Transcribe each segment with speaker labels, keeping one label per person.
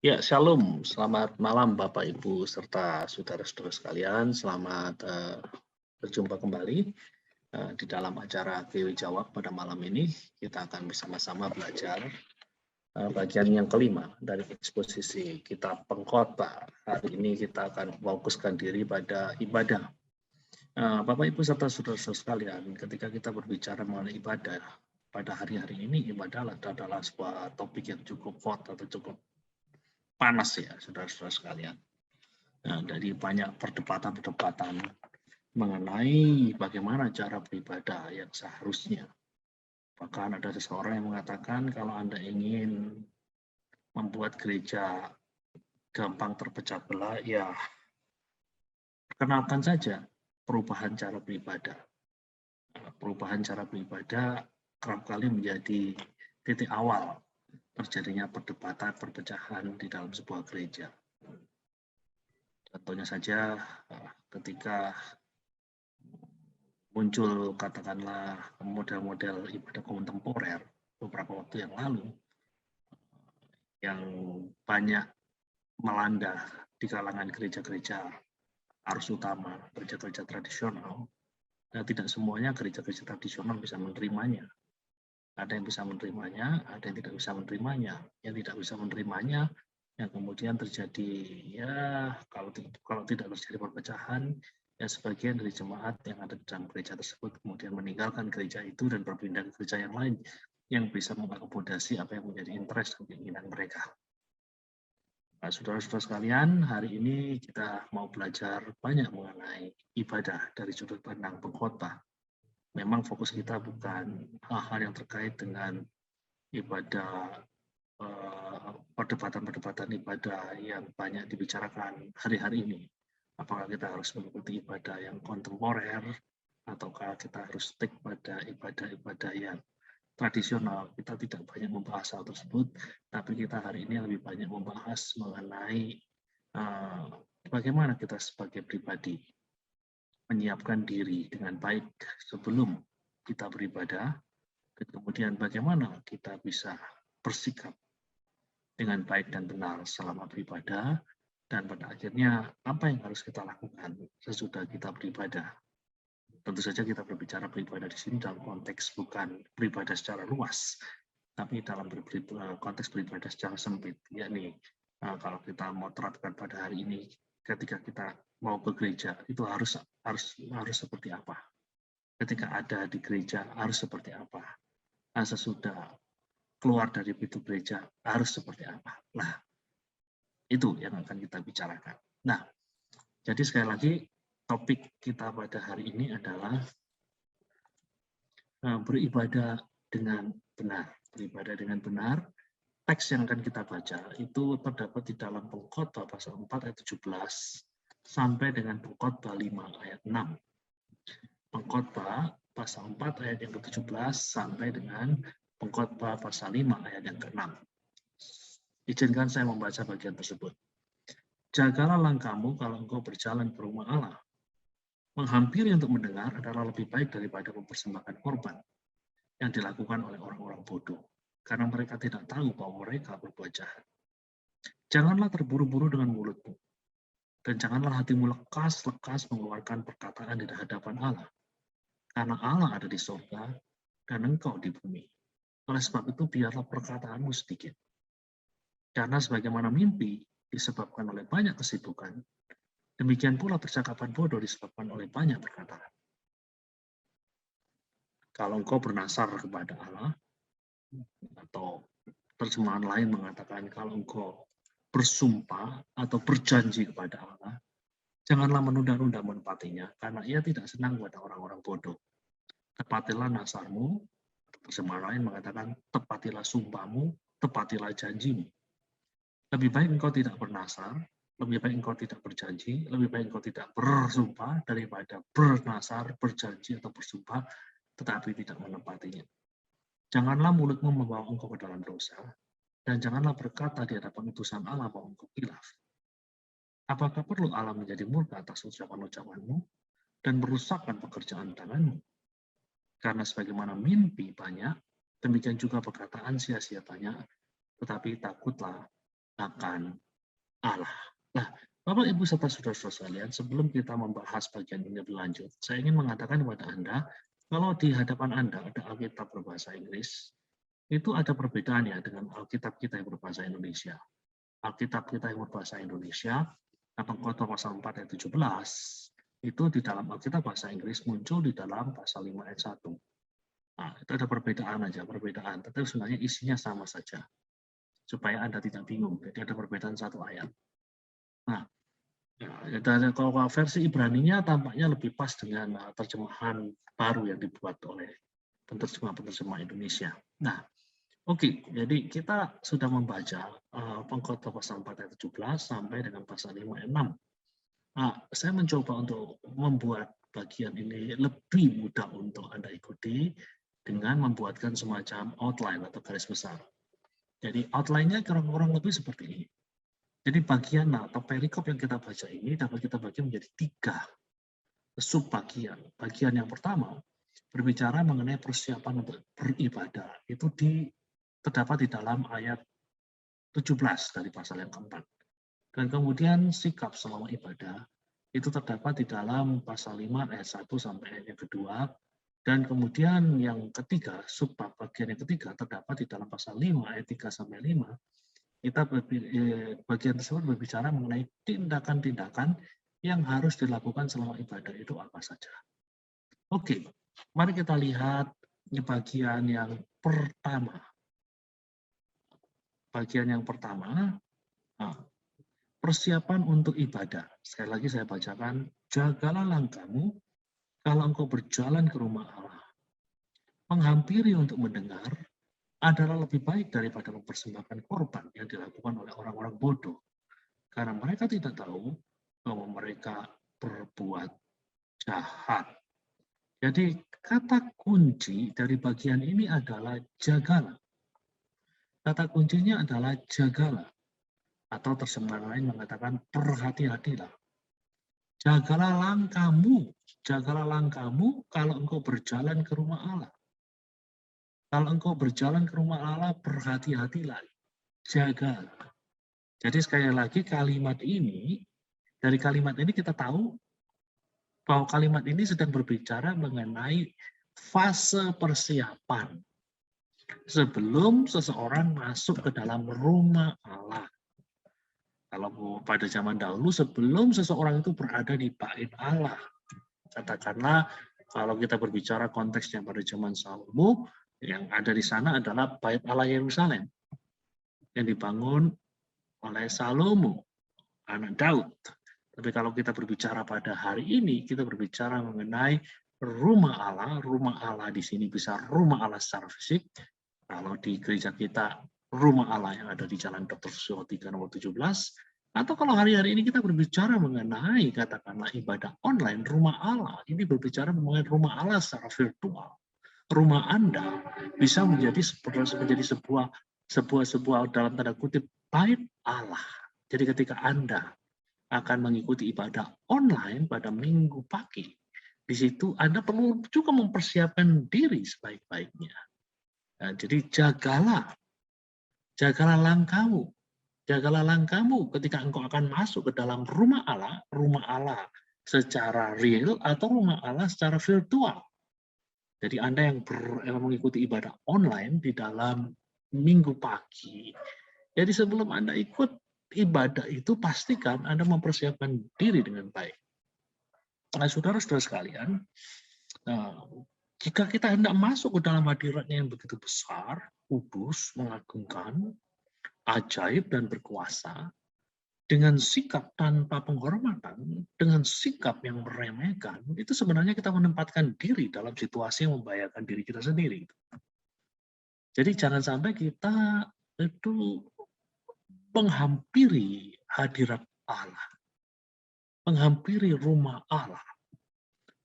Speaker 1: Ya, Shalom. Selamat malam Bapak Ibu serta saudara-saudara sekalian. Selamat berjumpa kembali di dalam acara GW Jawab pada malam ini. Kita akan bersama-sama belajar bagian yang kelima dari eksposisi kitab Pengkhotbah. Hari ini kita akan fokuskan diri pada ibadah. Bapak Ibu serta saudara-saudara sekalian, ketika kita berbicara mengenai ibadah, pada hari-hari ini ibadah adalah sebuah topik yang cukup hot atau cukup panas ya, saudara-saudara sekalian. Nah, dari banyak perdebatan-perdebatan mengenai bagaimana cara beribadah yang seharusnya. Bahkan ada seseorang yang mengatakan kalau Anda ingin membuat gereja gampang terpecah belah, ya perkenalkan saja perubahan cara beribadah. Perubahan cara beribadah kerap kali menjadi titik awal terjadinya perdebatan, perpecahan di dalam sebuah gereja. Contohnya saja ketika muncul katakanlah model-model ibadah kontemporer beberapa waktu yang lalu yang banyak melanda di kalangan gereja-gereja arus utama, gereja-gereja tradisional. Nah, tidak semuanya gereja-gereja tradisional bisa menerimanya. Ada yang bisa menerimanya, ada yang tidak bisa menerimanya. Yang tidak bisa menerimanya, yang kemudian terjadi, ya kalau tidak terjadi perpecahan, ya sebagian dari jemaat yang ada di dalam gereja tersebut kemudian meninggalkan gereja itu dan berpindah ke gereja yang lain yang bisa mengakomodasi apa yang menjadi interest dan keinginan mereka. Nah, saudara-saudara sekalian, hari ini kita mau belajar banyak mengenai ibadah dari sudut pandang pengkhotbah. Memang fokus kita bukan hal-hal yang terkait dengan ibadah, perdebatan-perdebatan ibadah yang banyak dibicarakan hari-hari ini. Apakah kita harus mengikuti ibadah yang kontemporer, ataukah kita harus stick pada ibadah-ibadah yang tradisional. Kita tidak banyak membahas hal tersebut, tapi kita hari ini lebih banyak membahas mengenai bagaimana kita sebagai pribadi menyiapkan diri dengan baik sebelum kita beribadah, dan kemudian bagaimana kita bisa bersikap dengan baik dan benar selama beribadah, dan pada akhirnya apa yang harus kita lakukan sesudah kita beribadah. Tentu saja kita berbicara beribadah di sini dalam konteks bukan beribadah secara luas, tapi dalam konteks beribadah secara sempit, yakni kalau kita mau terapkan pada hari ini, ketika kita mau ke gereja itu harus seperti apa? Ketika ada di gereja harus seperti apa? Nah, sesudah keluar dari pintu gereja harus seperti apa? Nah, itu yang akan kita bicarakan. Nah, jadi sekali lagi topik kita pada hari ini adalah beribadah dengan benar. Beribadah dengan benar. Teks yang akan kita baca itu terdapat di dalam Pengkhotbah pasal 4 ayat 17 sampai dengan Pengkhotbah 5 ayat 6. Pengkhotbah pasal 4 ayat yang ke-17 sampai dengan Pengkhotbah pasal 5 ayat yang ke-6. Izinkan saya membaca bagian tersebut. Jagalah langkahmu kalau engkau berjalan ke rumah Allah. Menghampiri untuk mendengar adalah lebih baik daripada mempersembahkan korban yang dilakukan oleh orang-orang bodoh, karena mereka tidak tahu bahwa mereka berbuat jahat. Janganlah terburu-buru dengan mulutmu, dan janganlah hatimu lekas-lekas mengeluarkan perkataan di hadapan Allah, karena Allah ada di surga dan engkau di bumi. Oleh sebab itu biarlah perkataanmu sedikit. Karena sebagaimana mimpi disebabkan oleh banyak kesibukan, demikian pula percakapan bodoh disebabkan oleh banyak perkataan. Kalau engkau bernasar kepada Allah, atau terjemahan lain mengatakan kalau engkau bersumpah atau berjanji kepada Allah, janganlah menunda-nunda menepatinya, karena ia tidak senang kepada orang-orang bodoh. Tepatilah nasarmu, terjemahan lain mengatakan tepatilah sumpahmu, tepatilah janjimu. Lebih baik engkau tidak bernasar, lebih baik engkau tidak berjanji, lebih baik engkau tidak bersumpah daripada bernasar, berjanji atau bersumpah tetapi tidak menepatinya. Janganlah mulutmu membawa engkau ke dalam dosa, dan janganlah berkata di hadapan utusan Allah bahwa engkau khilaf. Apakah perlu Allah menjadi murka atas ucapan-ucapanmu dan merusakkan pekerjaan tanganmu? Karena sebagaimana mimpi banyak, demikian juga perkataan sia-sia banyak, tetapi takutlah akan Allah. Nah, Bapak Ibu serta saudara-saudara sekalian, sebelum kita membahas bagian ini lebih lanjut, saya ingin mengatakan kepada Anda, kalau di hadapan Anda ada Alkitab berbahasa Inggris, itu ada perbedaannya dengan Alkitab kita yang berbahasa Indonesia. Alkitab kita yang berbahasa Indonesia, atau Khotbah pasal 4 ayat 17, itu di dalam Alkitab bahasa Inggris muncul di dalam pasal 5 ayat 1. Nah, itu ada perbedaan aja, perbedaan. Tetapi sebenarnya isinya sama saja. Supaya Anda tidak bingung. Jadi ada perbedaan satu ayat. Nah, dan kalau versi Ibraninya tampaknya lebih pas dengan terjemahan baru yang dibuat oleh penerjemah Indonesia. Nah, oke, jadi kita sudah membaca Pengkhotbah pasal 4 ayat 17 sampai dengan pasal 5 ayat 6. Nah, saya mencoba untuk membuat bagian ini lebih mudah untuk Anda ikuti dengan membuatkan semacam outline atau garis besar. Jadi outline-nya kurang lebih seperti ini. Jadi bagian atau perikop yang kita baca ini dapat kita bagi menjadi 3 subbagian. Bagian yang pertama berbicara mengenai persiapan untuk beribadah. Itu terdapat di dalam ayat 17 dari pasal yang keempat. Dan kemudian sikap selama ibadah itu terdapat di dalam pasal 5 ayat 1 sampai ayat yang kedua. Dan kemudian yang ketiga, subbab bagian yang ketiga terdapat di dalam pasal 5 ayat 3 sampai 5. Kita bagian tersebut berbicara mengenai tindakan-tindakan yang harus dilakukan selama ibadah itu apa saja. Oke, mari kita lihat bagian yang pertama. Bagian yang pertama, persiapan untuk ibadah. Sekali lagi saya bacakan, jagalah langkahmu kalau engkau berjalan ke rumah Allah. Menghampiri untuk mendengar adalah lebih baik daripada mempersembahkan korban yang dilakukan oleh orang-orang bodoh. Karena mereka tidak tahu bahwa mereka berbuat jahat. Jadi kata kunci dari bagian ini adalah jagalah. Kata kuncinya adalah jagalah. Atau terjemahan lain mengatakan berhati-hatilah. Jagalah langkahmu kalau engkau berjalan ke rumah Allah. Kalau engkau berjalan ke rumah Allah, berhati-hatilah. Jaga. Jadi sekali lagi dari kalimat ini kita tahu bahwa kalimat ini sedang berbicara mengenai fase persiapan sebelum seseorang masuk ke dalam rumah Allah. Kalau pada zaman dahulu sebelum seseorang itu berada di bait Allah, katakanlah kalau kita berbicara konteksnya pada zaman Salomo, yang ada di sana adalah bait Allah Yerusalem yang dibangun oleh Salomo, anak Daud. Tapi kalau kita berbicara pada hari ini, kita berbicara mengenai rumah Allah. Rumah Allah di sini bisa rumah Allah secara fisik. Kalau di gereja kita, rumah Allah yang ada di Jalan Dr. Susilo 3 nomor 17. Atau kalau hari-hari ini kita berbicara mengenai, katakanlah ibadah online, rumah Allah. Ini berbicara mengenai rumah Allah secara virtual. Rumah Anda bisa menjadi sebuah dalam tanda kutip bait Allah. Jadi ketika Anda akan mengikuti ibadah online pada minggu pagi, di situ Anda perlu juga mempersiapkan diri sebaik-baiknya. Nah, jadi jagalah langkahmu. Jagalah langkahmu ketika engkau akan masuk ke dalam rumah Allah secara real atau rumah Allah secara virtual. Jadi Anda yang mengikuti ibadah online di dalam minggu pagi, jadi sebelum Anda ikut ibadah itu, pastikan Anda mempersiapkan diri dengan baik. Nah, saudara-saudara sekalian, jika kita hendak masuk ke dalam hadiratnya yang begitu besar, kudus, mengagumkan, ajaib, dan berkuasa, dengan sikap tanpa penghormatan, dengan sikap yang meremehkan, itu sebenarnya kita menempatkan diri dalam situasi yang membahayakan diri kita sendiri. Jadi jangan sampai kita itu menghampiri hadirat Allah, menghampiri rumah Allah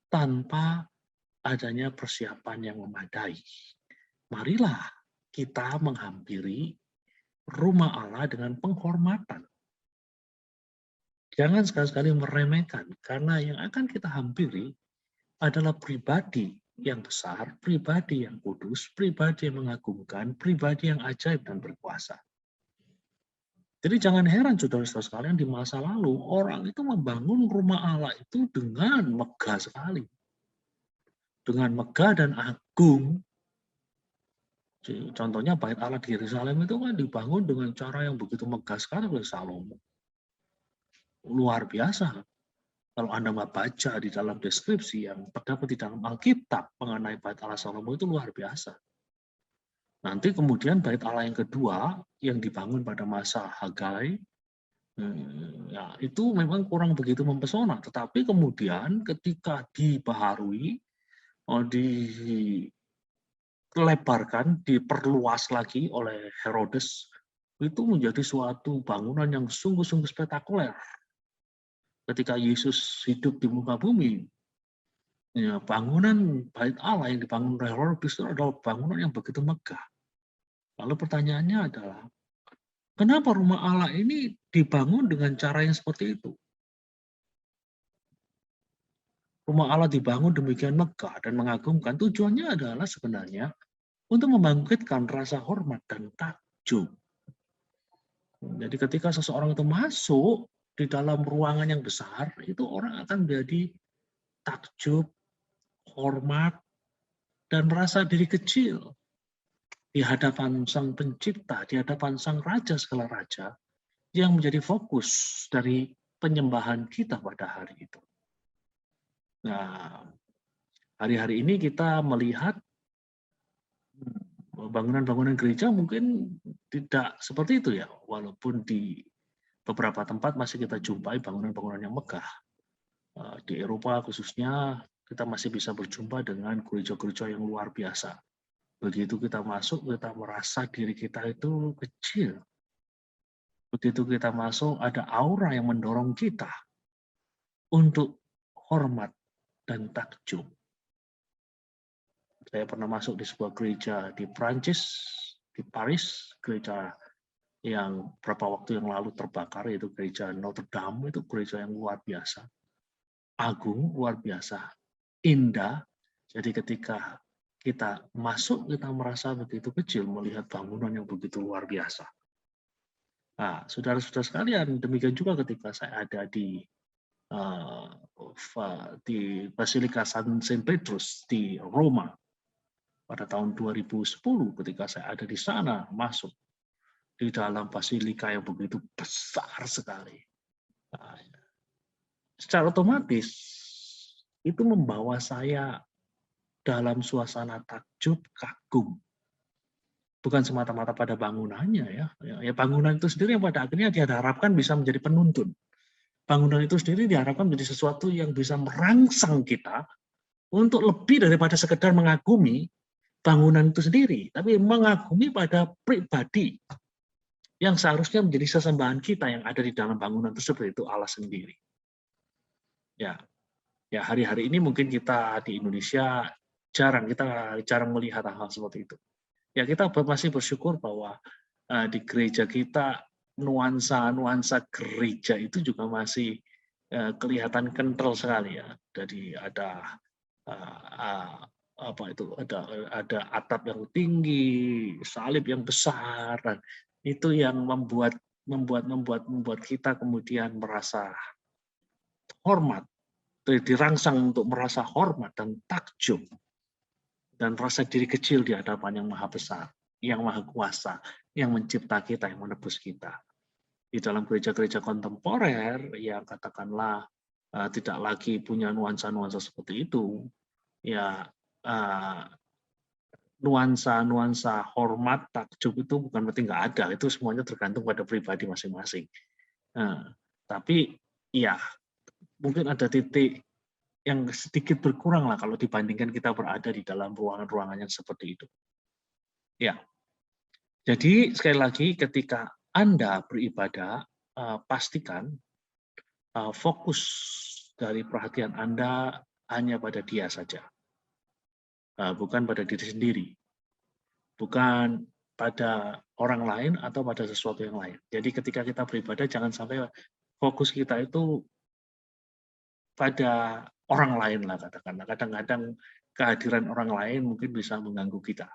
Speaker 1: tanpa adanya persiapan yang memadai. Marilah kita menghampiri rumah Allah dengan penghormatan. Jangan sekali-sekali meremehkan, karena yang akan kita hampiri adalah pribadi yang besar, pribadi yang kudus, pribadi yang mengagumkan, pribadi yang ajaib dan berkuasa. Jadi jangan heran saudara-saudara sekalian di masa lalu orang itu membangun rumah Allah itu dengan megah sekali. Dengan megah dan agung. Contohnya bait Allah di Yerusalem itu kan dibangun dengan cara yang begitu megah sekali oleh Salomo. Luar biasa. Kalau Anda baca di dalam deskripsi yang terdapat di dalam Alkitab mengenai bait Allah Salomo itu luar biasa. Nanti kemudian bait Allah yang kedua yang dibangun pada masa Hagai, ya itu memang kurang begitu mempesona. Tetapi kemudian ketika dibaharui, dilebarkan, diperluas lagi oleh Herodes, itu menjadi suatu bangunan yang sungguh-sungguh spektakuler. Ketika Yesus hidup di muka bumi, ya, bangunan bait Allah yang dibangun oleh Herodes itu adalah bangunan yang begitu megah. Lalu pertanyaannya adalah, kenapa rumah Allah ini dibangun dengan cara yang seperti itu? Rumah Allah dibangun demikian megah dan mengagumkan, tujuannya adalah sebenarnya untuk membangkitkan rasa hormat dan takjub. Jadi ketika seseorang itu masuk di dalam ruangan yang besar, itu orang akan menjadi takjub, hormat, dan merasa diri kecil di hadapan Sang Pencipta, di hadapan Sang Raja segala raja, yang menjadi fokus dari penyembahan kita pada hari itu. Nah, hari-hari ini kita melihat bangunan-bangunan gereja mungkin tidak seperti itu ya, walaupun di beberapa tempat masih kita jumpai bangunan-bangunan yang megah. Di Eropa khususnya kita masih bisa berjumpa dengan gereja-gereja yang luar biasa. Begitu kita masuk, kita merasa diri kita itu kecil. Begitu kita masuk, ada aura yang mendorong kita untuk hormat dan takjub. Saya pernah masuk di sebuah gereja di Prancis, di Paris, gereja yang beberapa waktu yang lalu terbakar, yaitu gereja Notre Dame, itu gereja yang luar biasa. Agung, luar biasa, indah. Jadi ketika kita masuk, kita merasa begitu kecil melihat bangunan yang begitu luar biasa. Nah, saudara-saudara sekalian, demikian juga ketika saya ada di Basilika San Petrus di Roma pada tahun 2010, ketika saya ada di sana, masuk di dalam basilika yang begitu besar sekali. Nah, secara otomatis itu membawa saya dalam suasana takjub, kagum. Bukan semata-mata pada bangunannya ya. Ya, bangunan itu sendiri yang pada akhirnya diharapkan bisa menjadi penuntun. Bangunan itu sendiri diharapkan menjadi sesuatu yang bisa merangsang kita untuk lebih daripada sekedar mengagumi bangunan itu sendiri, tapi mengagumi pada pribadi yang seharusnya menjadi sesembahan kita yang ada di dalam bangunan tersebut, itu Allah sendiri. Ya, ya hari-hari ini mungkin kita di Indonesia kita jarang melihat hal-hal seperti itu. Ya kita masih bersyukur bahwa di gereja kita nuansa gereja itu juga masih kelihatan kental sekali ya. Jadi ada ada atap yang tinggi, salib yang besar, dan itu yang membuat kita kemudian merasa hormat, dirangsang untuk merasa hormat dan takjub dan rasa diri kecil di hadapan yang maha besar, yang maha kuasa, yang mencipta kita, yang menebus kita. Di dalam gereja-gereja kontemporer yang katakanlah tidak lagi punya nuansa-nuansa seperti itu, ya nuansa hormat, takjub itu bukan berarti nggak ada, itu semuanya tergantung pada pribadi masing-masing. Tapi ya mungkin ada titik yang sedikit berkurang lah kalau dibandingkan kita berada di dalam ruangan-ruangan yang seperti itu. Ya, jadi sekali lagi ketika Anda beribadah, pastikan fokus dari perhatian Anda hanya pada Dia saja, bukan pada diri sendiri, bukan pada orang lain atau pada sesuatu yang lain. Jadi ketika kita beribadah jangan sampai fokus kita itu pada orang lain lah katakanlah. Kadang-kadang kehadiran orang lain mungkin bisa mengganggu kita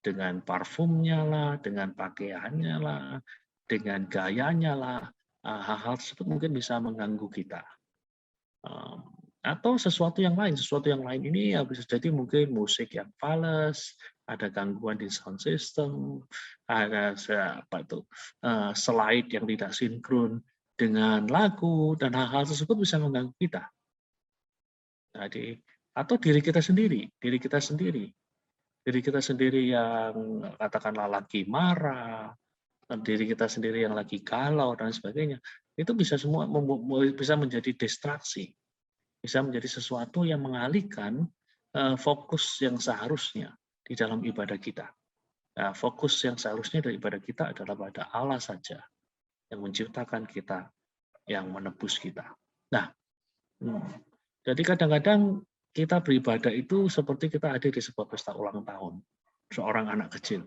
Speaker 1: dengan parfumnya lah, dengan pakaiannya lah, dengan gayanya lah, hal-hal tersebut mungkin bisa mengganggu kita. Atau sesuatu yang lain ini ya bisa jadi mungkin musik yang fals, ada gangguan di sound system, ada slide yang tidak sinkron dengan lagu, dan hal-hal tersebut bisa mengganggu kita. Jadi, atau diri kita sendiri yang katakanlah lagi marah, diri kita sendiri yang lagi galau dan sebagainya, itu bisa semua bisa menjadi distraksi, bisa menjadi sesuatu yang mengalihkan fokus yang seharusnya di dalam ibadah kita. Nah, fokus yang seharusnya dari ibadah kita adalah pada Allah saja yang menciptakan kita, yang menebus kita. Nah, jadi kadang-kadang kita beribadah itu seperti kita ada di sebuah pesta ulang tahun seorang anak kecil.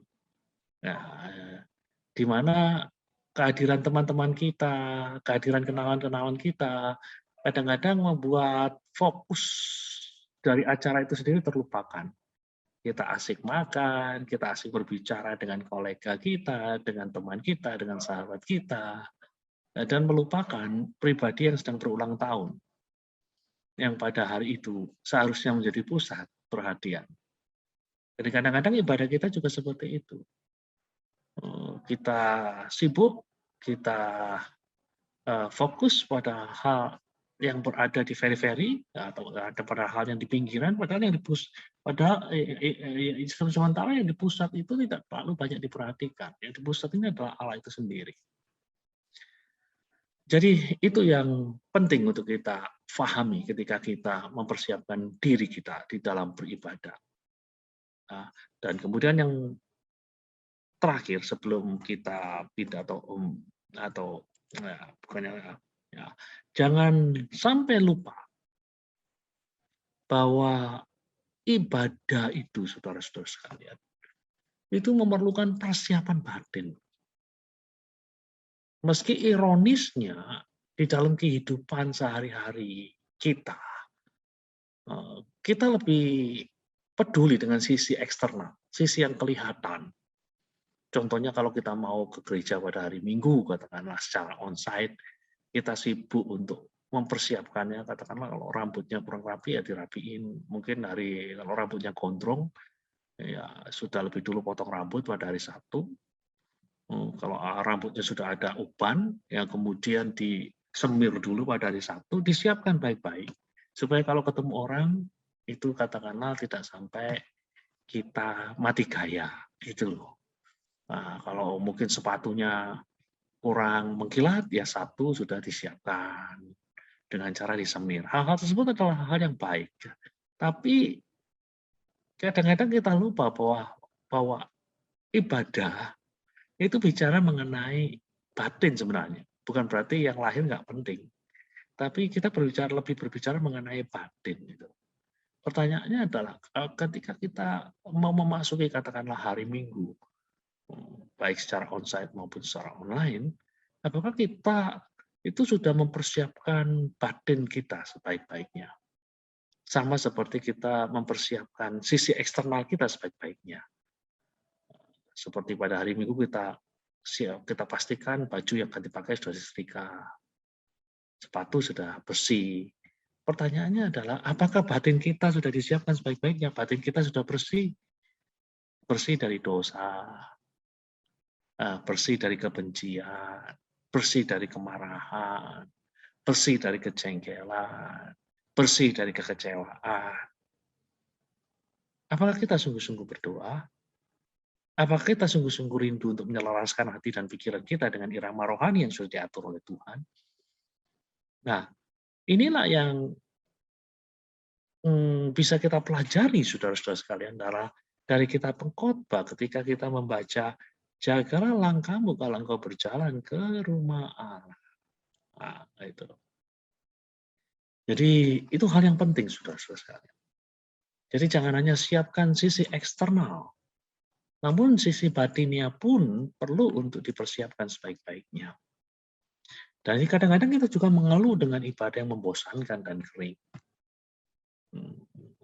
Speaker 1: Nah, di mana kehadiran teman-teman kita, kehadiran kenalan-kenalan kita, kadang-kadang membuat fokus dari acara itu sendiri terlupakan. Kita asik makan, kita asik berbicara dengan kolega kita, dengan teman kita, dengan sahabat kita, dan melupakan pribadi yang sedang berulang tahun, yang pada hari itu seharusnya menjadi pusat perhatian. Jadi kadang-kadang ibadah kita juga seperti itu. Kita sibuk, kita fokus pada hal yang berada di periferi atau ada pada hal yang di pinggiran, padahal yang sementara yang di pusat itu tidak terlalu banyak diperhatikan. Yang di pusat ini adalah Allah itu sendiri. Jadi itu yang penting untuk kita pahami ketika kita mempersiapkan diri kita di dalam beribadah. Nah, dan kemudian yang terakhir sebelum kita pindah atau bukannya ya, jangan sampai lupa bahwa ibadah itu, saudara-saudara sekalian, itu memerlukan persiapan batin. Meski ironisnya di dalam kehidupan sehari-hari kita, kita lebih peduli dengan sisi eksternal, sisi yang kelihatan. Contohnya kalau kita mau ke gereja pada hari Minggu, katakanlah secara onsite, kita sibuk untuk mempersiapkannya, katakanlah kalau rambutnya kurang rapi ya dirapiin, mungkin kalau rambutnya gondrong ya sudah lebih dulu potong rambut pada hari Sabtu. Kalau rambutnya sudah ada uban, ya kemudian disemir dulu pada hari Sabtu, disiapkan baik-baik supaya kalau ketemu orang itu katakanlah tidak sampai kita mati gaya, gitu loh. Nah, kalau mungkin sepatunya kurang mengkilat, ya Sabtu sudah disiapkan dengan cara disemir. Hal-hal tersebut adalah hal yang baik. Tapi kadang-kadang kita lupa bahwa ibadah itu bicara mengenai batin sebenarnya. Bukan berarti yang lahir nggak penting. Tapi kita lebih berbicara mengenai batin. Gitu. Pertanyaannya adalah ketika kita mau memasuki katakanlah hari Minggu, baik secara onsite maupun secara online, apakah kita itu sudah mempersiapkan batin kita sebaik-baiknya? Sama seperti kita mempersiapkan sisi eksternal kita sebaik-baiknya. Seperti pada hari Minggu kita pastikan baju yang akan dipakai sudah disetrika, sepatu sudah bersih. Pertanyaannya adalah, apakah batin kita sudah disiapkan sebaik-baiknya? Batin kita sudah bersih, bersih dari dosa, bersih dari kebencian, bersih dari kemarahan, bersih dari kejengkelan, bersih dari kekecewaan. Apakah kita sungguh-sungguh berdoa? Apakah kita sungguh-sungguh rindu untuk menyelaraskan hati dan pikiran kita dengan irama rohani yang sudah diatur oleh Tuhan? Nah, inilah yang bisa kita pelajari, saudara-saudara sekalian, dari kitab Pengkhotbah ketika kita membaca, jagalah langkahmu kalau engkau berjalan ke rumah Allah. Nah, itu. Jadi itu hal yang penting, saudara-saudara sekalian. Jadi jangan hanya siapkan sisi eksternal, namun sisi batinnya pun perlu untuk dipersiapkan sebaik-baiknya. Dan kadang-kadang kita juga mengeluh dengan ibadah yang membosankan dan kering.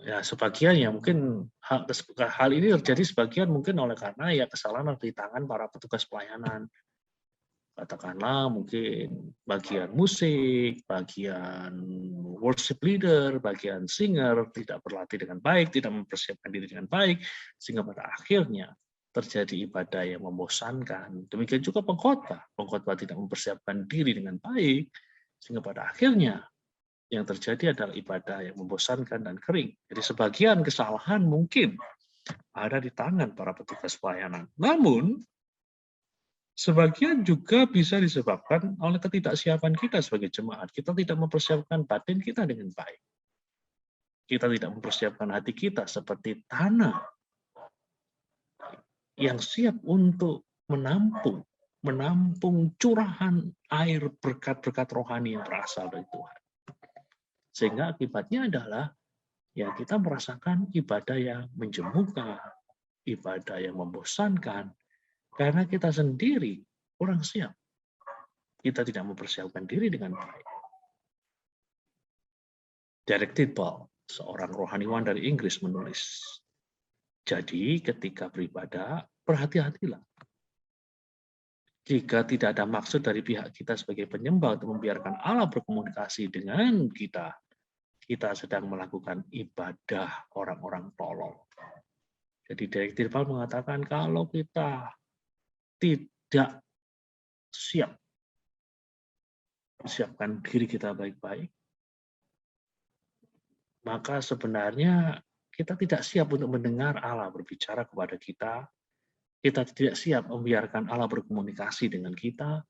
Speaker 1: Ya sebagian ya mungkin hal ini terjadi sebagian mungkin oleh karena ya kesalahan di tangan para petugas pelayanan. Katakanlah mungkin bagian musik, bagian worship leader, bagian singer tidak berlatih dengan baik, tidak mempersiapkan diri dengan baik, sehingga pada akhirnya terjadi ibadah yang membosankan. Demikian juga pengkhotbah. Pengkhotbah tidak mempersiapkan diri dengan baik, sehingga pada akhirnya yang terjadi adalah ibadah yang membosankan dan kering. Jadi sebagian kesalahan mungkin ada di tangan para petugas pelayanan. Namun, sebagian juga bisa disebabkan oleh ketidaksiapan kita sebagai jemaat. Kita tidak mempersiapkan batin kita dengan baik. Kita tidak mempersiapkan hati kita seperti tanah yang siap untuk menampung curahan air berkat-berkat rohani yang berasal dari Tuhan. Sehingga akibatnya adalah ya kita merasakan ibadah yang menjemukan, ibadah yang membosankan, karena kita sendiri kurang siap. Kita tidak mempersiapkan diri dengan baik. Derek Tidball, seorang rohaniwan dari Inggris menulis, jadi ketika beribadah, berhati-hatilah. Jika tidak ada maksud dari pihak kita sebagai penyembah untuk membiarkan Allah berkomunikasi dengan kita, kita sedang melakukan ibadah orang-orang tolol. Jadi Derek Tidball mengatakan kalau kita tidak siapkan diri kita baik-baik, maka sebenarnya kita tidak siap untuk mendengar Allah berbicara kepada kita. Kita tidak siap membiarkan Allah berkomunikasi dengan kita.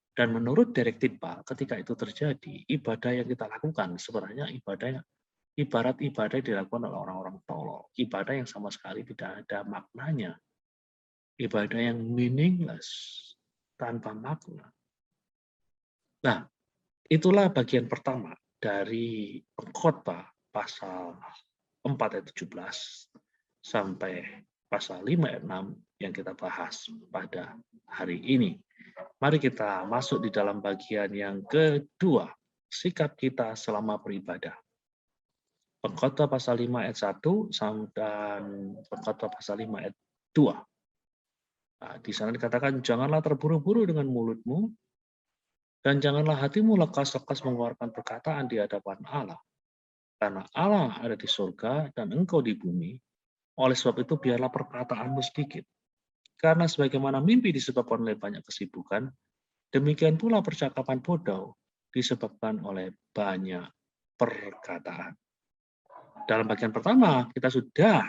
Speaker 1: Dan menurut Derek Tidball, ketika itu terjadi, ibadah yang kita lakukan sebenarnya ibarat ibadah yang dilakukan oleh orang-orang tolol. Ibadah yang sama sekali tidak ada maknanya. Ibadah yang meaningless, tanpa makna. Nah, itulah bagian pertama dari pengkhotbah pasal 4 ayat 17 sampai pasal 5 ayat 6 yang kita bahas pada hari ini. Mari kita masuk di dalam bagian yang kedua, sikap kita selama beribadah. Pengkhotbah pasal 5 ayat 1 dan pengkhotbah pasal 5 ayat 2. Nah, di sana dikatakan, janganlah terburu-buru dengan mulutmu, dan janganlah hatimu lekas-lekas mengeluarkan perkataan di hadapan Allah. Karena Allah ada di surga dan engkau di bumi, oleh sebab itu biarlah perkataanmu sedikit. Karena sebagaimana mimpi disebabkan oleh banyak kesibukan, demikian pula percakapan bodoh disebabkan oleh banyak perkataan. Dalam bagian pertama, kita sudah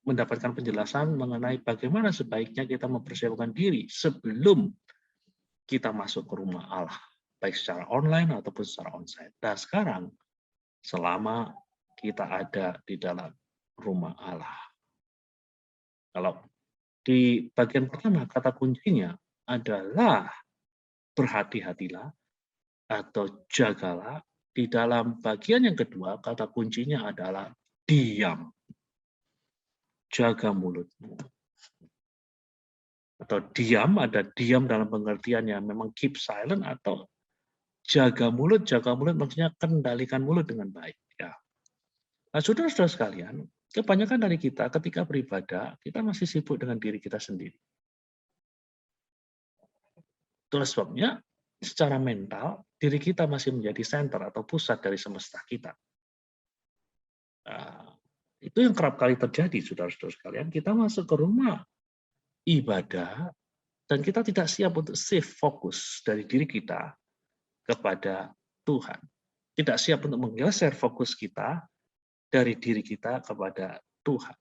Speaker 1: mendapatkan penjelasan mengenai bagaimana sebaiknya kita mempersiapkan diri sebelum kita masuk ke rumah Allah, baik secara online ataupun secara onsite. Dan sekarang, selama kita ada di dalam rumah Allah. Kalau di bagian pertama, kata kuncinya adalah berhati-hatilah atau jagalah. Di dalam bagian yang kedua, kata kuncinya adalah diam. Jaga mulutmu. Atau diam, ada diam dalam pengertian yang memang keep silent, atau jaga mulut maksudnya kendalikan mulut dengan baik. Ya. Nah, saudara-saudara sekalian, kebanyakan dari kita ketika beribadah, kita masih sibuk dengan diri kita sendiri. Itulah sebabnya, secara mental, diri kita masih menjadi center atau pusat dari semesta kita. Nah, itu yang kerap kali terjadi, saudara-saudara sekalian. Kita masuk ke rumah ibadah, dan kita tidak siap untuk shift fokus dari diri kita kepada Tuhan. Tidak siap untuk menggeser fokus kita dari diri kita kepada Tuhan.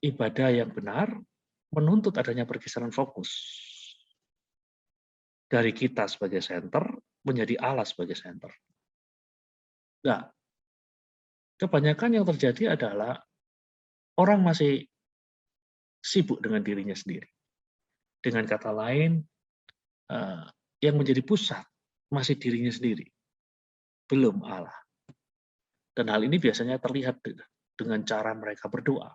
Speaker 1: Ibadah yang benar menuntut adanya pergeseran fokus dari kita sebagai center menjadi Allah sebagai center. Nah, kebanyakan yang terjadi adalah orang masih sibuk dengan dirinya sendiri. Dengan kata lain, yang menjadi pusat masih dirinya sendiri, belum Allah. Dan hal ini biasanya terlihat dengan cara mereka berdoa.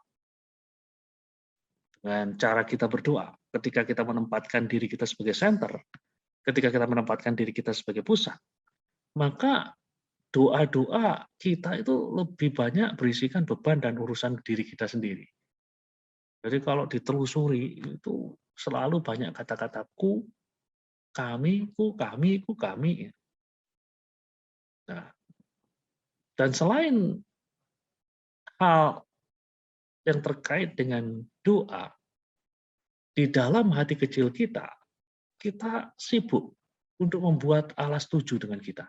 Speaker 1: Dengan cara kita berdoa, ketika kita menempatkan diri kita sebagai center, ketika kita menempatkan diri kita sebagai pusat, maka doa-doa kita itu lebih banyak berisikan beban dan urusan diri kita sendiri. Jadi kalau ditelusuri, itu selalu banyak kata-kata ku, kami, ku, kami, ku, kami. Nah, dan selain hal yang terkait dengan doa, di dalam hati kecil kita, kita sibuk untuk membuat Allah setuju dengan kita.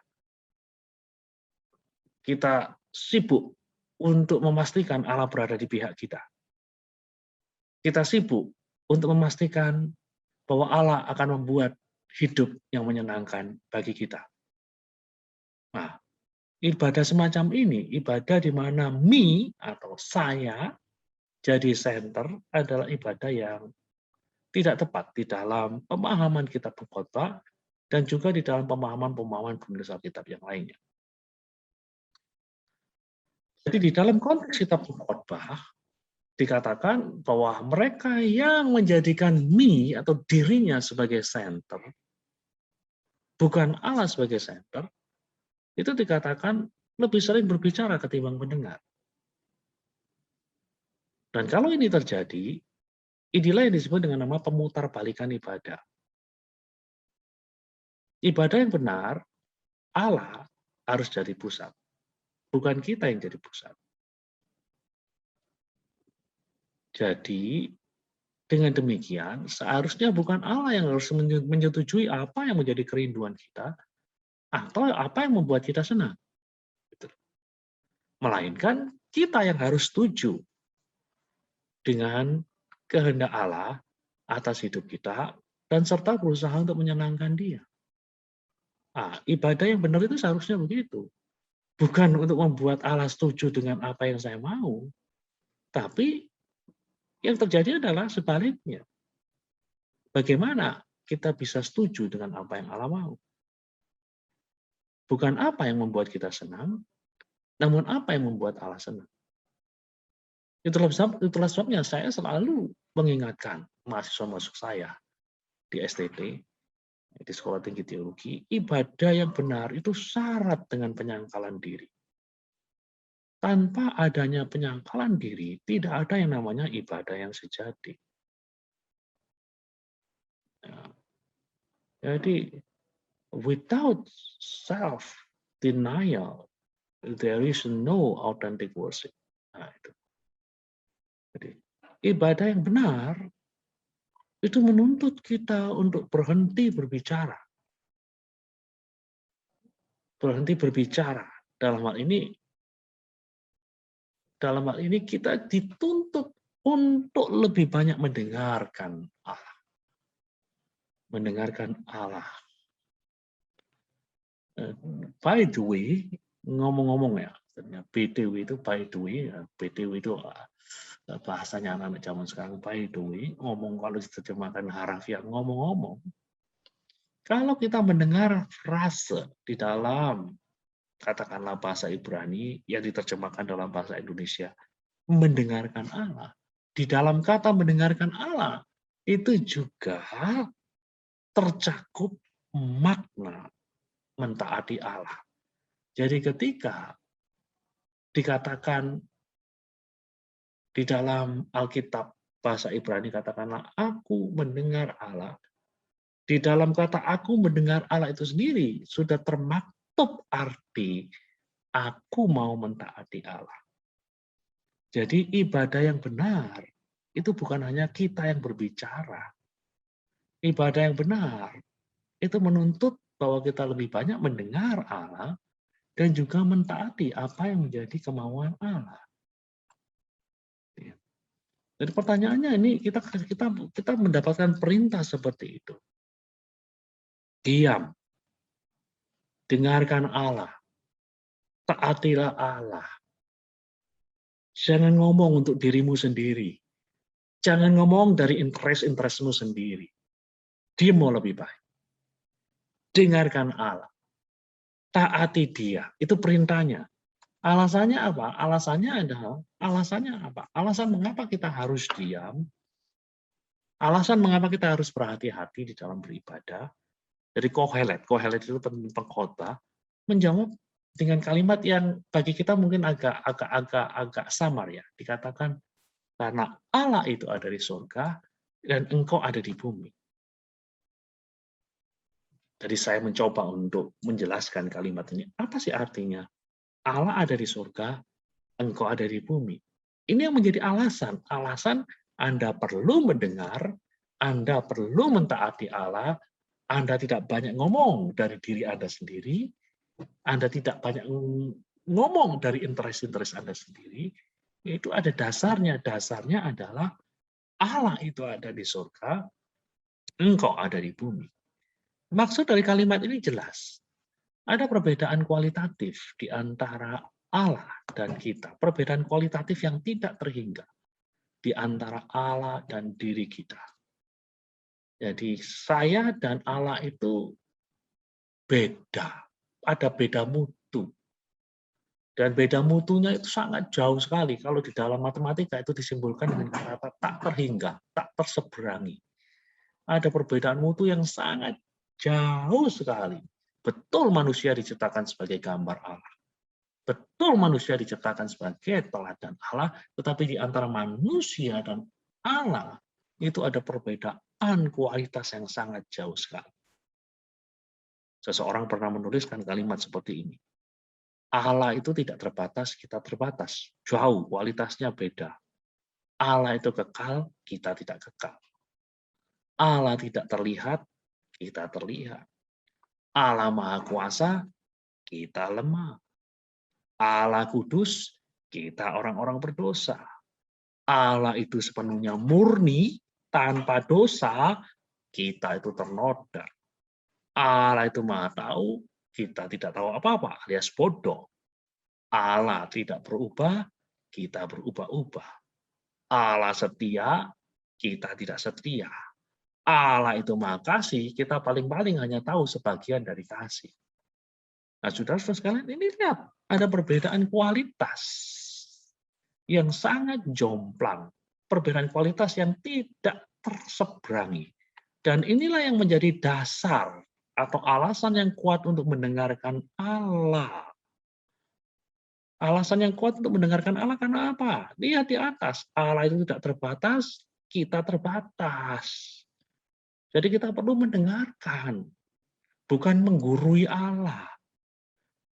Speaker 1: Kita sibuk untuk memastikan Allah berada di pihak kita. Kita sibuk untuk memastikan bahwa Allah akan membuat hidup yang menyenangkan bagi kita. Nah, ibadah semacam ini, ibadah di mana me atau saya jadi center adalah ibadah yang tidak tepat di dalam pemahaman kitab pengkhotbah dan juga di dalam pemahaman-pemahaman penulis Alkitab yang lainnya. Jadi di dalam konteks kitab pengkhotbah dikatakan bahwa mereka yang menjadikan me atau dirinya sebagai center, bukan Allah sebagai center, itu dikatakan lebih sering berbicara ketimbang mendengar. Dan kalau ini terjadi, inilah yang disebut dengan nama pemutarbalikan ibadah. Ibadah yang benar, Allah harus jadi pusat. Bukan kita yang jadi pusat. Jadi, dengan demikian, seharusnya bukan Allah yang harus menyetujui apa yang menjadi kerinduan kita, atau apa yang membuat kita senang. Melainkan, kita yang harus setuju dengan kehendak Allah atas hidup kita, dan serta berusaha untuk menyenangkan Dia. Nah, ibadah yang benar itu seharusnya begitu. Bukan untuk membuat Allah setuju dengan apa yang saya mau, tapi yang terjadi adalah sebaliknya. Bagaimana kita bisa setuju dengan apa yang Allah mau? Bukan apa yang membuat kita senang, namun apa yang membuat Allah senang. Itulah sebabnya saya selalu mengingatkan mahasiswa-mahasiswa saya di STT, di Sekolah Tinggi Teologi, ibadah yang benar itu syarat dengan penyangkalan diri. Tanpa adanya penyangkalan diri, tidak ada yang namanya ibadah yang sejati. Jadi, without self-denial, there is no authentic worship. Nah, itu. Jadi, ibadah yang benar itu menuntut kita untuk berhenti berbicara. Berhenti berbicara. Dalam hal ini kita dituntut untuk lebih banyak mendengarkan Allah. Mendengarkan Allah. By the way, ngomong-ngomong ya, BTW itu by the way, BTW itu bahasanya anak-anak zaman sekarang, by the way, ngomong kalau diterjemahkan harafiah, ngomong-ngomong, kalau kita mendengar frase di dalam katakanlah bahasa Ibrani yang diterjemahkan dalam bahasa Indonesia, mendengarkan Allah. Di dalam kata mendengarkan Allah, itu juga tercakup makna mentaati Allah. Jadi ketika dikatakan di dalam Alkitab bahasa Ibrani katakanlah aku mendengar Allah, di dalam kata aku mendengar Allah itu sendiri sudah termaktub arti aku mau mentaati Allah. Jadi ibadah yang benar itu bukan hanya kita yang berbicara. Ibadah yang benar itu menuntut bahwa kita lebih banyak mendengar Allah dan juga mentaati apa yang menjadi kemauan Allah. Jadi pertanyaannya ini kita mendapatkan perintah seperti itu. Diam, dengarkan Allah, taatilah Allah. Jangan ngomong untuk dirimu sendiri. Jangan ngomong dari interest-interestmu sendiri. Diam mau lebih baik. Dengarkan Allah. Taati Dia. Itu perintahnya. Alasannya apa? Alasannya apa? Alasan mengapa kita harus diam? Alasan mengapa kita harus berhati-hati di dalam beribadah? Dari Kohelet itu pengkhotbah menjawab dengan kalimat yang bagi kita mungkin agak samar ya. Dikatakan karena Allah itu ada di surga, dan engkau ada di bumi. Jadi saya mencoba untuk menjelaskan kalimat ini. Apa sih artinya? Allah ada di surga, engkau ada di bumi. Ini yang menjadi alasan. Alasan Anda perlu mendengar, Anda perlu mentaati Allah, Anda tidak banyak ngomong dari diri Anda sendiri, Anda tidak banyak ngomong dari interest-interest Anda sendiri, itu ada dasarnya. Dasarnya adalah Allah itu ada di surga, engkau ada di bumi. Maksud dari kalimat ini jelas. Ada perbedaan kualitatif di antara Allah dan kita. Perbedaan kualitatif yang tidak terhingga di antara Allah dan diri kita. Jadi saya dan Allah itu beda. Ada beda mutu. Dan beda mutunya itu sangat jauh sekali. Kalau di dalam matematika itu disimbolkan dengan kata tak terhingga, tak terseberangi. Ada perbedaan mutu yang sangat jauh sekali. Betul manusia diciptakan sebagai gambar Allah. Betul manusia diciptakan sebagai teladan Allah, tetapi di antara manusia dan Allah itu ada perbedaan kualitas yang sangat jauh sekali. Seseorang pernah menuliskan kalimat seperti ini. Allah itu tidak terbatas, kita terbatas. Jauh, kualitasnya beda. Allah itu kekal, kita tidak kekal. Allah tidak terlihat, kita terlihat. Allah Maha Kuasa, kita lemah. Allah kudus, kita orang-orang berdosa. Allah itu sepenuhnya murni, tanpa dosa, kita itu ternoda. Allah itu Maha tahu, kita tidak tahu apa-apa, alias bodoh. Allah tidak berubah, kita berubah-ubah. Allah setia, kita tidak setia. Allah itu Maha kasih, kita paling-paling hanya tahu sebagian dari kasih. Nah, saudara-saudara sekalian, ini lihat, ada perbedaan kualitas yang sangat jomplang. Perbedaan kualitas yang tidak terseberangi. Dan inilah yang menjadi dasar atau alasan yang kuat untuk mendengarkan Allah. Alasan yang kuat untuk mendengarkan Allah karena apa? Lihat di atas, Allah itu tidak terbatas, kita terbatas. Jadi kita perlu mendengarkan, bukan menggurui Allah.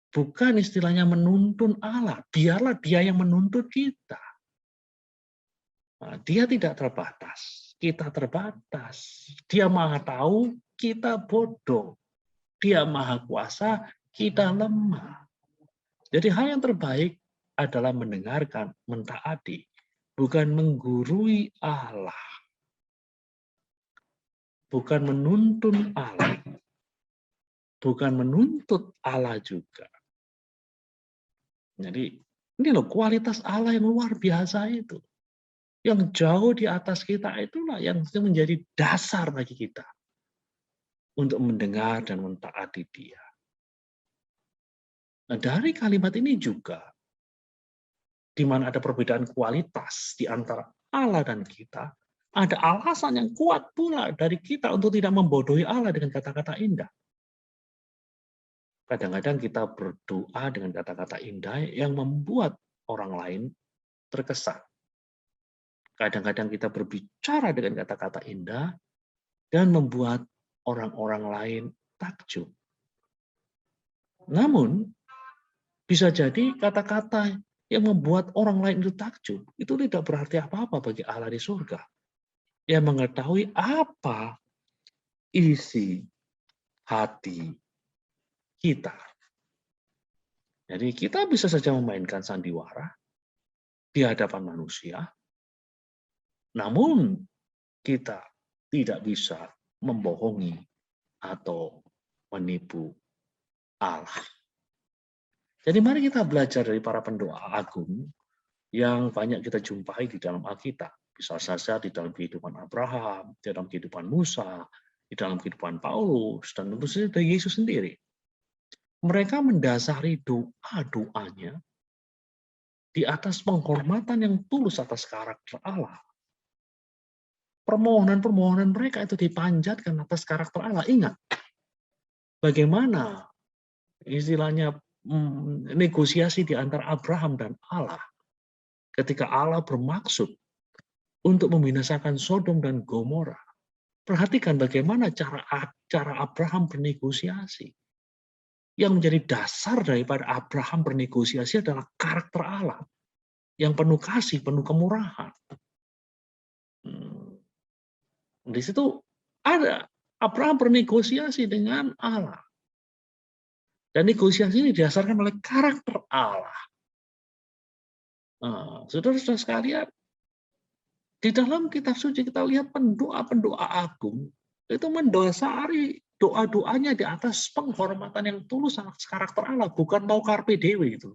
Speaker 1: Bukan istilahnya menuntun Allah, biarlah dia yang menuntut kita. Nah, dia tidak terbatas, kita terbatas. Dia Maha tahu, kita bodoh. Dia Maha kuasa, kita lemah. Jadi hal yang terbaik adalah mendengarkan, mentaati, bukan menggurui Allah. Bukan menuntun Allah. Bukan menuntut Allah juga. Jadi ini loh kualitas Allah yang luar biasa itu. Yang jauh di atas kita itulah yang menjadi dasar bagi kita. Untuk mendengar dan mentaati dia. Nah dari kalimat ini juga, di mana ada perbedaan kualitas di antara Allah dan kita, ada alasan yang kuat pula dari kita untuk tidak membodohi Allah dengan kata-kata indah. Kadang-kadang kita berdoa dengan kata-kata indah yang membuat orang lain terkesan. Kadang-kadang kita berbicara dengan kata-kata indah dan membuat orang-orang lain takjub. Namun, bisa jadi kata-kata yang membuat orang lain itu takjub, itu tidak berarti apa-apa bagi Allah di surga. Yang mengetahui apa isi hati kita. Jadi kita bisa saja memainkan sandiwara di hadapan manusia, namun kita tidak bisa membohongi atau menipu Allah. Jadi mari kita belajar dari para pendoa agung yang banyak kita jumpai di dalam Alkitab. Bisa saja di dalam kehidupan Abraham, di dalam kehidupan Musa, di dalam kehidupan Paulus, dan tentu saja dari Yesus sendiri. Mereka mendasari doa-doanya di atas penghormatan yang tulus atas karakter Allah. Permohonan-permohonan mereka itu dipanjatkan atas karakter Allah. Ingat, bagaimana istilahnya negosiasi di antara Abraham dan Allah. Ketika Allah bermaksud untuk membinasakan Sodom dan Gomora. Perhatikan bagaimana cara Abraham bernegosiasi. Yang menjadi dasar daripada Abraham bernegosiasi adalah karakter Allah yang penuh kasih, penuh kemurahan. Di situ ada Abraham bernegosiasi dengan Allah. Dan negosiasi ini didasarkan oleh karakter Allah. Nah, saudara-saudara sekalian, di dalam kitab suci kita lihat pendoa-pendoa agung itu mendasari doa-doanya di atas penghormatan yang tulus atas karakter Allah, bukan mau carpe diem itu.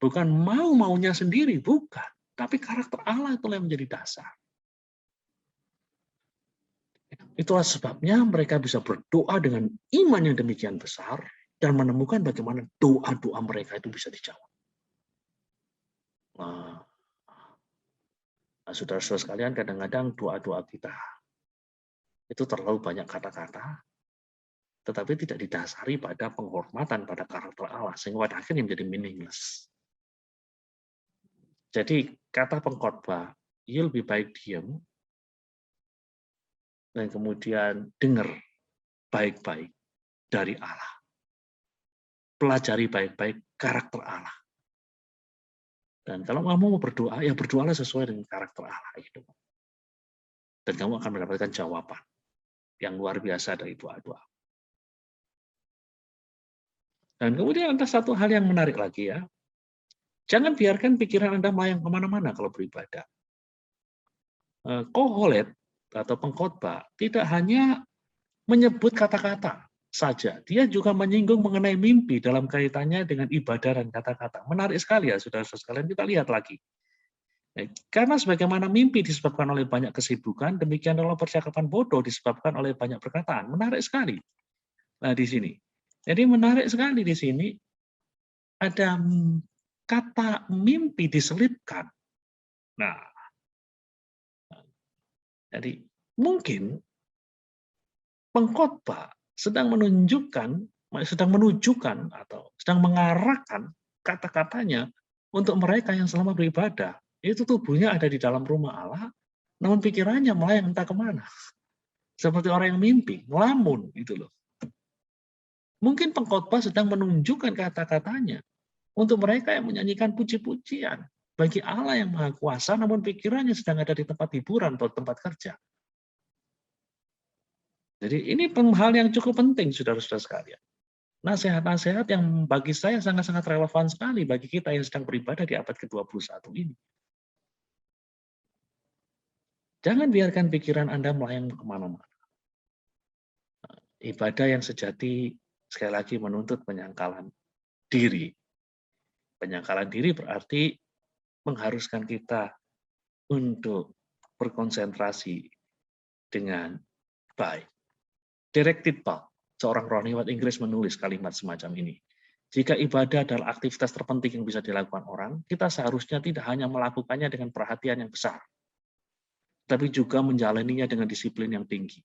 Speaker 1: Bukan mau-maunya sendiri, bukan. Tapi karakter Allah itu yang menjadi dasar. Itulah sebabnya mereka bisa berdoa dengan iman yang demikian besar dan menemukan bagaimana doa-doa mereka itu bisa dijawab. Nah, saudara-saudara sekalian, kadang-kadang doa-doa kita itu terlalu banyak kata-kata, tetapi tidak didasari pada penghormatan pada karakter Allah, sehingga pada akhirnya menjadi meaningless. Jadi kata pengkhotbah, ia lebih baik diam dan kemudian dengar baik-baik dari Allah. Pelajari baik-baik karakter Allah. Dan kalau kamu mau berdoa, ya berdoalah sesuai dengan karakter Allah itu. Dan kamu akan mendapatkan jawaban yang luar biasa dari doa-doa. Dan kemudian ada satu hal yang menarik lagi ya. Jangan biarkan pikiran Anda melayang kemana-mana kalau beribadah. Kohelet atau pengkhotbah tidak hanya menyebut kata-kata saja, dia juga menyinggung mengenai mimpi dalam kaitannya dengan ibadah dan kata-kata. Menarik sekali ya, saudara-saudara sekalian, kita lihat lagi. Karena sebagaimana mimpi disebabkan oleh banyak kesibukan, demikian dalam percakapan bodoh disebabkan oleh banyak perkataan. Menarik sekali. Nah, di sini. Jadi menarik sekali di sini ada kata mimpi diselipkan. Nah, jadi mungkin pengkhotbah sedang menunjukkan atau sedang mengarahkan kata-katanya untuk mereka yang selama beribadah. Itu tubuhnya ada di dalam rumah Allah, namun pikirannya melayang entah kemana. Seperti orang yang mimpi, ngelamun gitu loh. Mungkin pengkhotbah sedang menunjukkan kata-katanya untuk mereka yang menyanyikan puji-pujian bagi Allah yang Maha Kuasa, namun pikirannya sedang ada di tempat hiburan atau tempat kerja. Jadi ini hal yang cukup penting, saudara-saudara sekalian. Nasihat-nasihat yang bagi saya sangat-sangat relevan sekali bagi kita yang sedang beribadah di abad ke-21 ini. Jangan biarkan pikiran Anda melayang kemana-mana. Ibadah yang sejati sekali lagi menuntut penyangkalan diri. Penyangkalan diri berarti mengharuskan kita untuk berkonsentrasi dengan baik. Derek Tidball, seorang rohaniwan Inggris, menulis kalimat semacam ini. Jika ibadah adalah aktivitas terpenting yang bisa dilakukan orang, kita seharusnya tidak hanya melakukannya dengan perhatian yang besar, tapi juga menjalaninya dengan disiplin yang tinggi.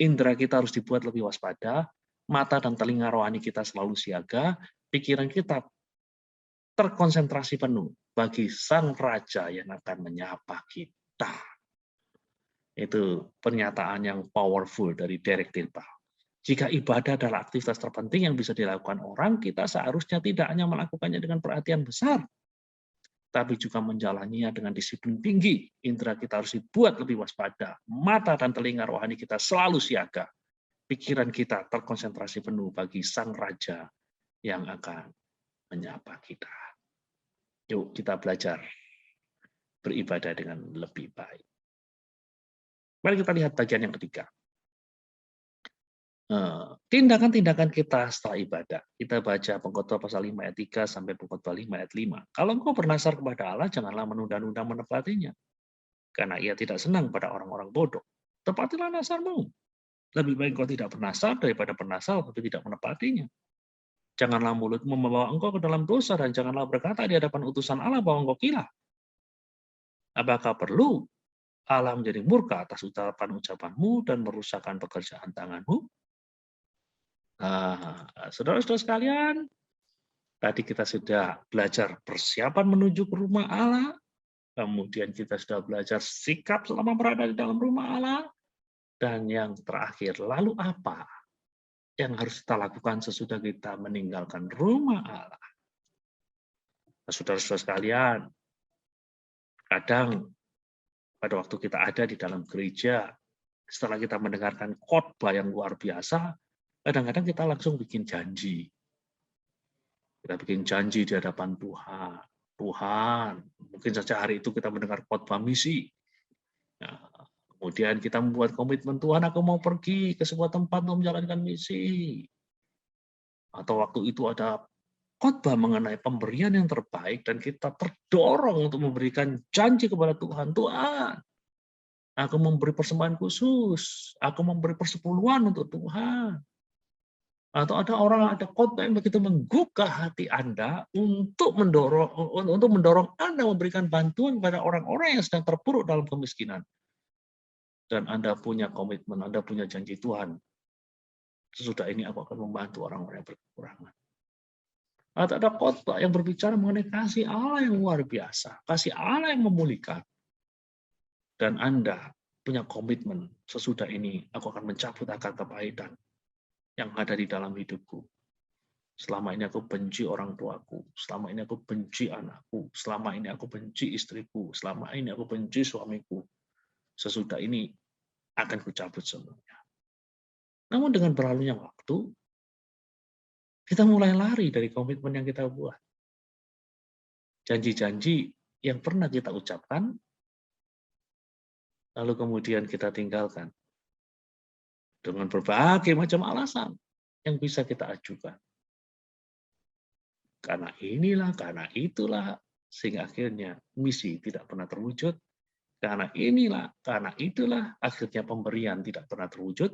Speaker 1: Indera kita harus dibuat lebih waspada, mata dan telinga rohani kita selalu siaga, pikiran kita terkonsentrasi penuh bagi Sang Raja yang akan menyapa kita. Itu pernyataan yang powerful dari Derek Tidball. Jika ibadah adalah aktivitas terpenting yang bisa dilakukan orang, kita seharusnya tidak hanya melakukannya dengan perhatian besar, tapi juga menjalaninya dengan disiplin tinggi. Indera kita harus dibuat lebih waspada, mata dan telinga rohani kita selalu siaga, pikiran kita terkonsentrasi penuh bagi Sang Raja yang akan menyapa kita. Yuk kita belajar beribadah dengan lebih baik. Mari kita lihat bagian yang ketiga. Tindakan-tindakan kita setelah ibadah. Kita baca Pengkhotbah pasal 5 ayat 3 sampai Pengkhotbah 5 ayat 5. Kalau engkau bernasar kepada Allah, janganlah menunda-nunda menepatinya. Karena ia tidak senang pada orang-orang bodoh. Tepatilah nasarmu. Lebih baik engkau tidak bernasar daripada bernasar tapi tidak menepatinya. Janganlah mulutmu membawa engkau ke dalam dosa dan janganlah berkata di hadapan utusan Allah bahwa engkau gila. Apakah perlu Allah menjadi murka atas ucapan-ucapanmu dan merusakkan pekerjaan tanganmu? Saudara-saudara sekalian, tadi kita sudah belajar persiapan menuju ke rumah Allah, kemudian kita sudah belajar sikap selama berada di dalam rumah Allah, dan yang terakhir, lalu apa yang harus kita lakukan sesudah kita meninggalkan rumah Allah? Nah, saudara-saudara sekalian, kadang pada waktu kita ada di dalam gereja, setelah kita mendengarkan khotbah yang luar biasa, kadang-kadang kita langsung bikin janji. Kita bikin janji di hadapan Tuhan. Tuhan, mungkin saja hari itu kita mendengar khotbah misi. Nah, kemudian kita membuat komitmen, Tuhan aku mau pergi ke sebuah tempat untuk menjalankan misi. Atau waktu itu ada khotbah mengenai pemberian yang terbaik dan kita terdorong untuk memberikan janji kepada Tuhan. Tuhan, aku memberi persembahan khusus. Aku memberi persepuluhan untuk Tuhan. Atau ada orang, ada khotbah yang begitu menggugah hati Anda untuk mendorong Anda memberikan bantuan kepada orang-orang yang sedang terpuruk dalam kemiskinan. Dan Anda punya komitmen, Anda punya janji Tuhan. Sesudah ini aku akan membantu orang-orang yang berkekurangan. Atau ada khotbah yang berbicara mengenai kasih Allah yang luar biasa, kasih Allah yang memulihkan. Dan Anda punya komitmen, sesudah ini aku akan mencabut akar kepahitan yang ada di dalam hidupku. Selama ini aku benci orang tuaku, selama ini aku benci anakku, selama ini aku benci istriku, selama ini aku benci suamiku. Sesudah ini akan kucabut semuanya. Namun dengan berlalunya waktu, kita mulai lari dari komitmen yang kita buat. Janji-janji yang pernah kita ucapkan, lalu kemudian kita tinggalkan. Dengan berbagai macam alasan yang bisa kita ajukan. Karena inilah, karena itulah, sehingga akhirnya misi tidak pernah terwujud. Karena inilah, karena itulah, akhirnya pemberian tidak pernah terwujud.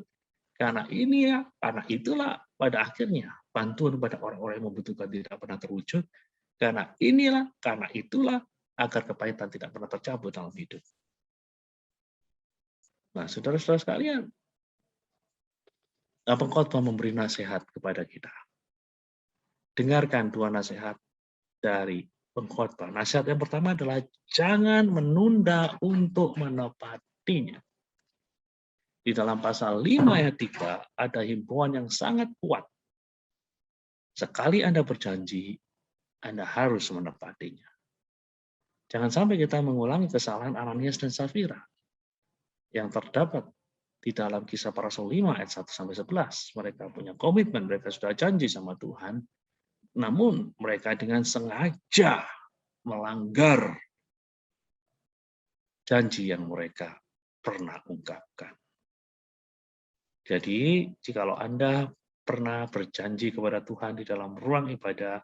Speaker 1: Karena inilah, karena itulah, pada akhirnya bantuan kepada orang-orang yang membutuhkan tidak pernah terwujud. Karena inilah, karena itulah, agar kepahitan tidak pernah tercabut dalam hidup. Nah, saudara-saudara sekalian, pengkhotbah memberi nasihat kepada kita. Dengarkan dua nasihat dari pengkhotbah. Nasihat yang pertama adalah jangan menunda untuk menepatinya. Di dalam pasal 5 ayat 3 ada himbauan yang sangat kuat. Sekali Anda berjanji, Anda harus menepatinya. Jangan sampai kita mengulangi kesalahan Ananias dan Safira yang terdapat di dalam Kisah Para Rasul 5 ayat 1-11. Mereka punya komitmen, mereka sudah janji sama Tuhan, namun mereka dengan sengaja melanggar janji yang mereka pernah ungkapkan. Jadi, jikalau Anda pernah berjanji kepada Tuhan di dalam ruang ibadah,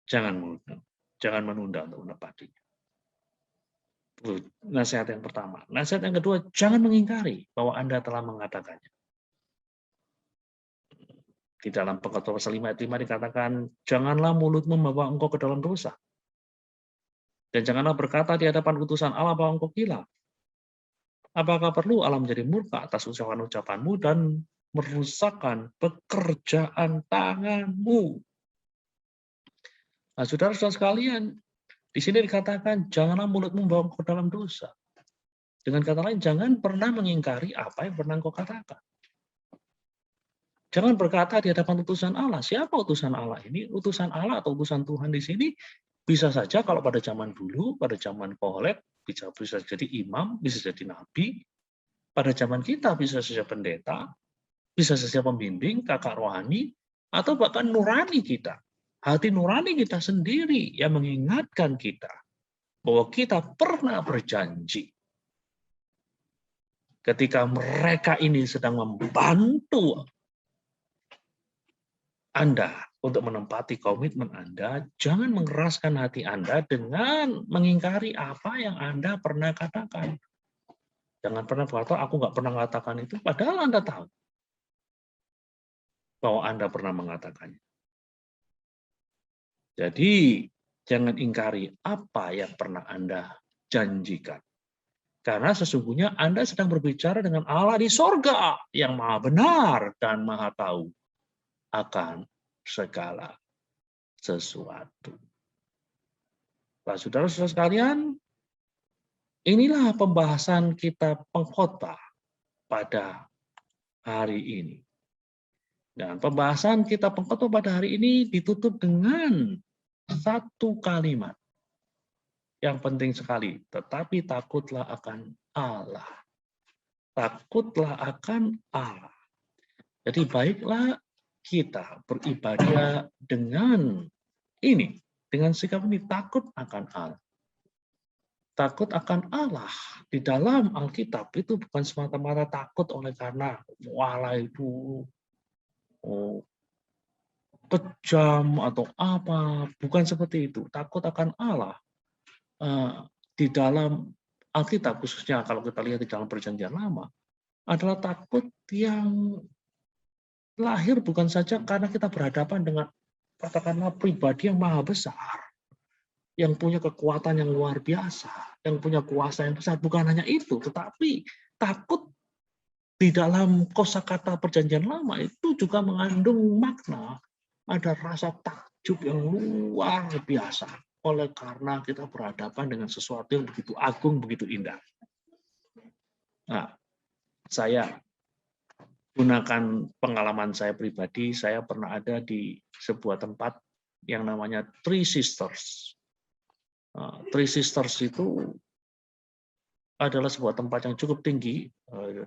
Speaker 1: jangan menunda untuk menepatinya. Nasihat yang pertama. Nasihat yang kedua, jangan mengingkari bahwa Anda telah mengatakannya. Di dalam Pengkhotbah pasal 5 ayat 5 dikatakan, janganlah mulutmu membawa engkau ke dalam dosa. Dan janganlah berkata di hadapan utusan Allah bahwa engkau gila. Apakah perlu Allah menjadi murka atas ucapan-ucapanmu dan merusakkan pekerjaan tanganmu? Nah, saudara-saudara sekalian, di sini dikatakan, janganlah mulutmu membawa engkau ke dalam dosa. Dengan kata lain, jangan pernah mengingkari apa yang pernah engkau katakan. Jangan berkata di hadapan utusan Allah. Siapa utusan Allah ini? Utusan Allah atau utusan Tuhan di sini bisa saja kalau pada zaman dulu, pada zaman Kohelek, bisa jadi imam, bisa jadi nabi. Pada zaman kita bisa saja pendeta, bisa saja pembimbing, kakak rohani, atau bahkan nurani kita. Hati nurani kita sendiri yang mengingatkan kita bahwa kita pernah berjanji. Ketika mereka ini sedang membantu Anda untuk menempati komitmen Anda, jangan mengeraskan hati Anda dengan mengingkari apa yang Anda pernah katakan. Jangan pernah berkata, aku nggak pernah mengatakan itu, padahal Anda tahu bahwa Anda pernah mengatakannya. Jadi, jangan ingkari apa yang pernah Anda janjikan. Karena sesungguhnya Anda sedang berbicara dengan Allah di sorga yang maha benar dan maha tahu akan segala sesuatu. Nah, saudara-saudara sekalian, inilah pembahasan kita pengkhotbah pada hari ini. Dan pembahasan kita pengkhotbah pada hari ini ditutup dengan satu kalimat yang penting sekali. Tetapi takutlah akan Allah. Takutlah akan Allah. Jadi baiklah kita beribadah dengan ini, dengan sikap ini, takut akan Allah. Takut akan Allah di dalam Alkitab itu bukan semata-mata takut oleh karena Allah itu kejam atau apa, bukan seperti itu. Takut akan Allah di dalam Alkitab, khususnya kalau kita lihat di dalam Perjanjian Lama, adalah takut yang lahir bukan saja karena kita berhadapan dengan katakanlah pribadi yang maha besar, yang punya kekuatan yang luar biasa, yang punya kuasa yang besar. Bukan hanya itu, tetapi takut di dalam kosakata Perjanjian Lama itu juga mengandung makna, ada rasa takjub yang luar biasa oleh karena kita berhadapan dengan sesuatu yang begitu agung, begitu indah. Nah, saya gunakan pengalaman saya pribadi, saya pernah ada di sebuah tempat yang namanya Three Sisters. Three Sisters itu adalah sebuah tempat yang cukup tinggi,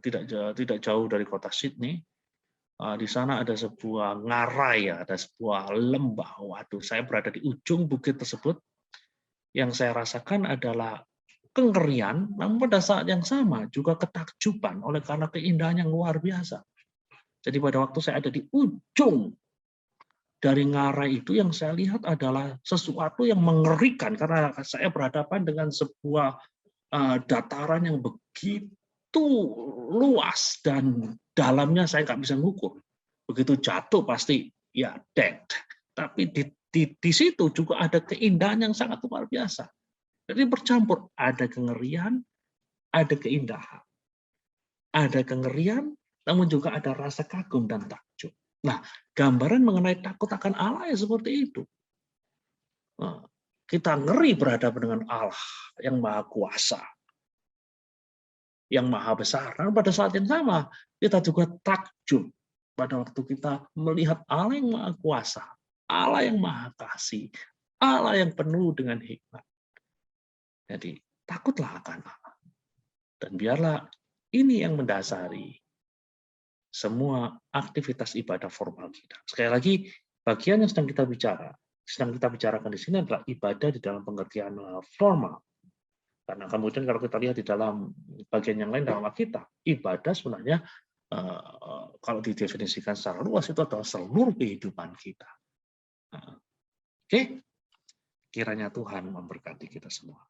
Speaker 1: tidak jauh dari kota Sydney. Di sana ada sebuah ngarai, ada sebuah lembah. Waduh, saya berada di ujung bukit tersebut. Yang saya rasakan adalah kengerian, namun pada saat yang sama juga ketakjuban oleh karena keindahan yang luar biasa. Jadi pada waktu saya ada di ujung dari ngarai itu, yang saya lihat adalah sesuatu yang mengerikan karena saya berhadapan dengan sebuah dataran yang begitu luas dan dalamnya saya nggak bisa ngukur. Begitu jatuh pasti ya dead. Tapi di situ juga ada keindahan yang sangat luar biasa. Jadi bercampur, ada kengerian, ada keindahan. Ada kengerian, namun juga ada rasa kagum dan takjub. Nah, gambaran mengenai takut akan Allah ya seperti itu. Kita ngeri berhadapan dengan Allah yang maha kuasa, yang maha besar. Dan pada saat yang sama, kita juga takjub pada waktu kita melihat Allah yang maha kuasa, Allah yang maha kasih, Allah yang penuh dengan hikmat. Jadi, takutlah akan Allah. Dan biarlah ini yang mendasari semua aktivitas ibadah formal kita. Sekali lagi, bagian yang sedang kita bicarakan di sini adalah ibadah di dalam pengertian formal. Karena kemudian kalau kita lihat di dalam bagian yang lain dalam Alkitab, ibadah sebenarnya kalau didefinisikan secara luas itu adalah seluruh kehidupan kita. Oke, kiranya Tuhan memberkati kita semua.